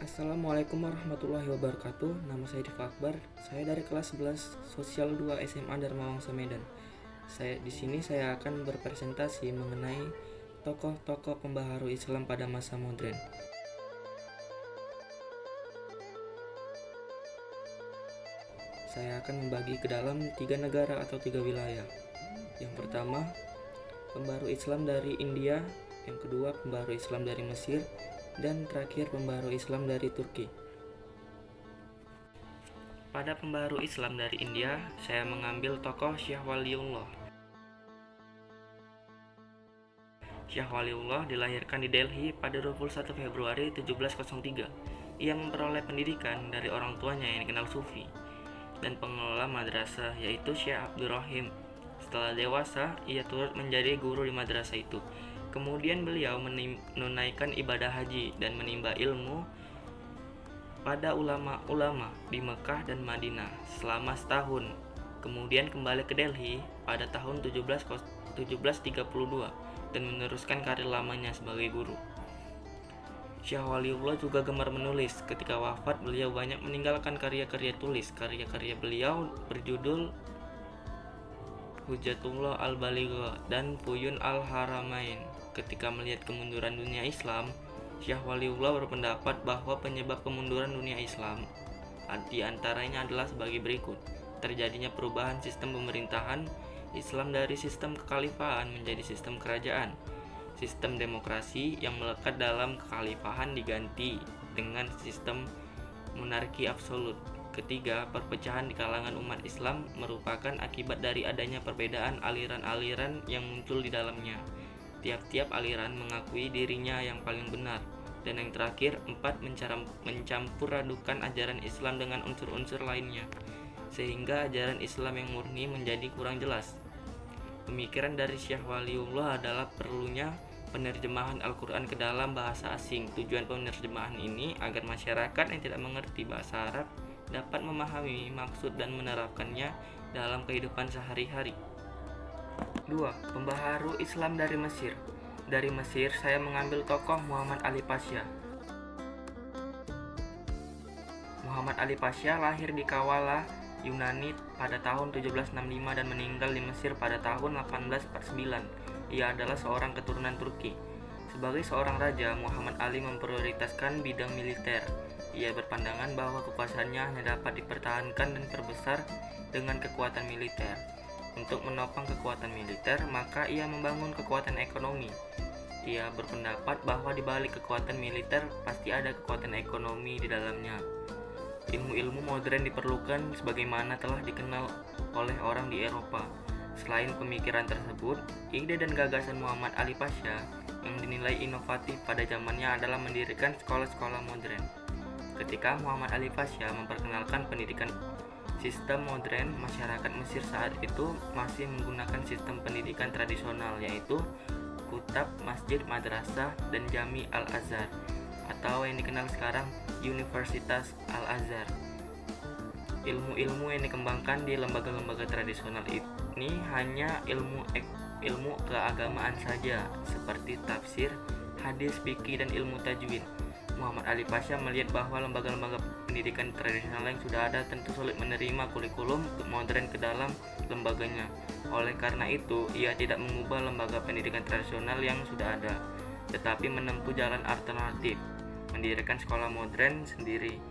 Assalamualaikum warahmatullahi wabarakatuh. Nama saya Diva Akbar. Saya dari kelas 11 Sosial 2 SMA Dharma Wangsa Medan. Di sini saya akan berpresentasi mengenai tokoh-tokoh pembaharu Islam pada masa modern. Saya akan membagi ke dalam 3 negara atau 3 wilayah. Yang pertama, pembaharu Islam dari India. Yang kedua, pembaharu Islam dari Mesir. Dan terakhir, pembaharu Islam dari Turki. Pada pembaharu Islam dari India, saya mengambil tokoh Syekh Waliullah. Syekh Waliullah dilahirkan di Delhi pada 21 Februari 1703. Ia memperoleh pendidikan dari orang tuanya yang dikenal sufi dan pengelola madrasah, yaitu Syekh Abdurrahim. Setelah dewasa, ia turut menjadi guru di madrasah itu. Kemudian beliau menunaikan ibadah haji dan menimba ilmu pada ulama-ulama di Mekah dan Madinah selama setahun. Kemudian kembali ke Delhi pada tahun 1732 dan meneruskan karir lamanya sebagai guru. Syekh Waliullah juga gemar menulis. Ketika wafat, beliau banyak meninggalkan karya-karya tulis. Karya-karya beliau berjudul Hujjatullah Al-Baligha dan Puyun Al-Haramain. Ketika melihat kemunduran dunia Islam, Syekh Waliullah berpendapat bahwa penyebab kemunduran dunia Islam di antaranya adalah sebagai berikut: terjadinya perubahan sistem pemerintahan Islam dari sistem kekhalifahan menjadi sistem kerajaan. Sistem demokrasi yang melekat dalam kekhalifahan diganti dengan sistem monarki absolut. Ketiga, perpecahan di kalangan umat Islam merupakan akibat dari adanya perbedaan aliran-aliran yang muncul di dalamnya. Tiap-tiap aliran mengakui dirinya yang paling benar. Dan yang terakhir, 4, mencampur adukan ajaran Islam dengan unsur-unsur lainnya, sehingga ajaran Islam yang murni menjadi kurang jelas. Pemikiran dari Syekh Waliullah adalah perlunya penerjemahan Al-Quran ke dalam bahasa asing. Tujuan penerjemahan ini agar masyarakat yang tidak mengerti bahasa Arab dapat memahami maksud dan menerapkannya dalam kehidupan sehari-hari. 2. Pembaharu Islam dari Mesir. Dari Mesir, saya mengambil tokoh Muhammad Ali Pasha. Muhammad Ali Pasha lahir di Kawala, Yunani pada tahun 1765 dan meninggal di Mesir pada tahun 1849. Ia adalah seorang keturunan Turki. Sebagai seorang raja, Muhammad Ali memprioritaskan bidang militer. Ia berpandangan bahwa kekuasaannya hanya dapat dipertahankan dan perbesar dengan kekuatan militer. Untuk menopang kekuatan militer, maka ia membangun kekuatan ekonomi. Ia berpendapat bahwa di balik kekuatan militer pasti ada kekuatan ekonomi di dalamnya. Ilmu-ilmu modern diperlukan sebagaimana telah dikenal oleh orang di Eropa. Selain pemikiran tersebut, ide dan gagasan Muhammad Ali Pasha yang dinilai inovatif pada zamannya adalah mendirikan sekolah-sekolah modern. Ketika Muhammad Ali Pasha memperkenalkan pendidikan sistem modern, masyarakat Mesir saat itu masih menggunakan sistem pendidikan tradisional, yaitu kutab, masjid, madrasah, dan Jami Al-Azhar, atau yang dikenal sekarang Universitas Al-Azhar. Ilmu-ilmu yang dikembangkan di lembaga-lembaga tradisional ini hanya ilmu keagamaan saja, seperti tafsir, hadis, fikih, dan ilmu tajwid. Muhammad Ali Pasha melihat bahwa lembaga-lembaga pendidikan tradisional yang sudah ada tentu sulit menerima kurikulum modern ke dalam lembaganya. Oleh karena itu, ia tidak mengubah lembaga pendidikan tradisional yang sudah ada, tetapi menempuh jalan alternatif, mendirikan sekolah modern sendiri.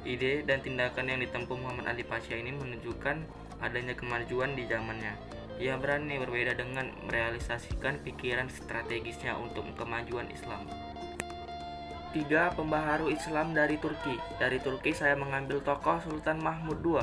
Ide dan tindakan yang ditempuh Muhammad Ali Pasha ini menunjukkan adanya kemajuan di zamannya. Ia berani berbeda dengan merealisasikan pikiran strategisnya untuk kemajuan Islam. 3. Pembaharu Islam dari Turki. Dari Turki saya mengambil tokoh Sultan Mahmud II.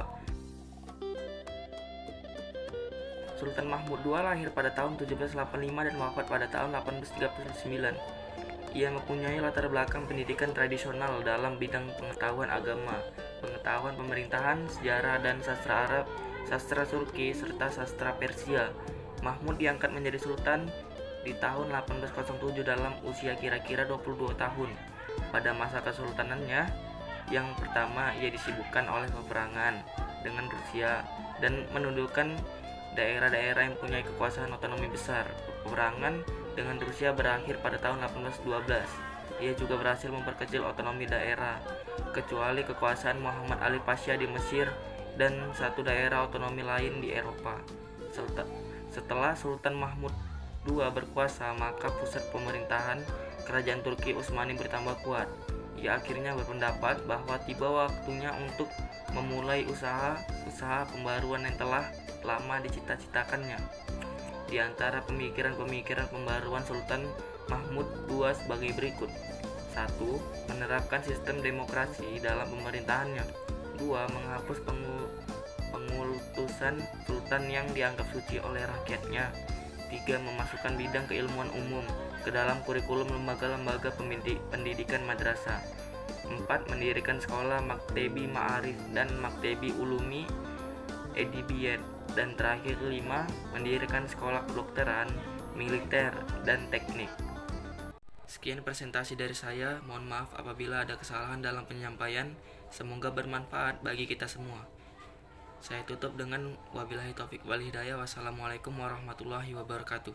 Sultan Mahmud II lahir pada tahun 1785 dan wafat pada tahun 1839. Ia mempunyai latar belakang pendidikan tradisional dalam bidang pengetahuan agama, pengetahuan pemerintahan, sejarah dan sastra Arab, sastra Turki, serta sastra Persia. Mahmud diangkat menjadi sultan di tahun 1807 dalam usia kira-kira 22 tahun. Pada masa kesultanannya yang pertama, ia disibukkan oleh peperangan dengan Rusia dan menundukkan daerah-daerah yang punya kekuasaan otonomi besar. Peperangan dengan Rusia berakhir pada tahun 1812. Ia juga berhasil memperkecil otonomi daerah, kecuali kekuasaan Muhammad Ali Pasha di Mesir dan satu daerah otonomi lain di Eropa. Setelah Sultan Mahmud II berkuasa, maka pusat pemerintahan kerajaan Turki Utsmani bertambah kuat. Ia akhirnya berpendapat bahwa tiba waktunya untuk memulai usaha pembaruan yang telah lama dicita-citakannya. Di antara pemikiran-pemikiran pembaruan Sultan Mahmud II sebagai berikut. 1. Menerapkan sistem demokrasi dalam pemerintahannya. 2. Menghapus pengultusan sultan yang dianggap suci oleh rakyatnya. 3. Memasukkan bidang keilmuan umum ke dalam kurikulum lembaga-lembaga pendidikan madrasah. 4. Mendirikan sekolah Maktebi Ma'arif dan Maktebi Ulumi Edibiyat. Dan terakhir 5. Mendirikan sekolah kedokteran, militer, dan teknik. Sekian presentasi dari saya. Mohon maaf apabila ada kesalahan dalam penyampaian. Semoga bermanfaat bagi kita semua. Saya tutup dengan wabillahi taufik wal hidayah. Wassalamualaikum warahmatullahi wabarakatuh.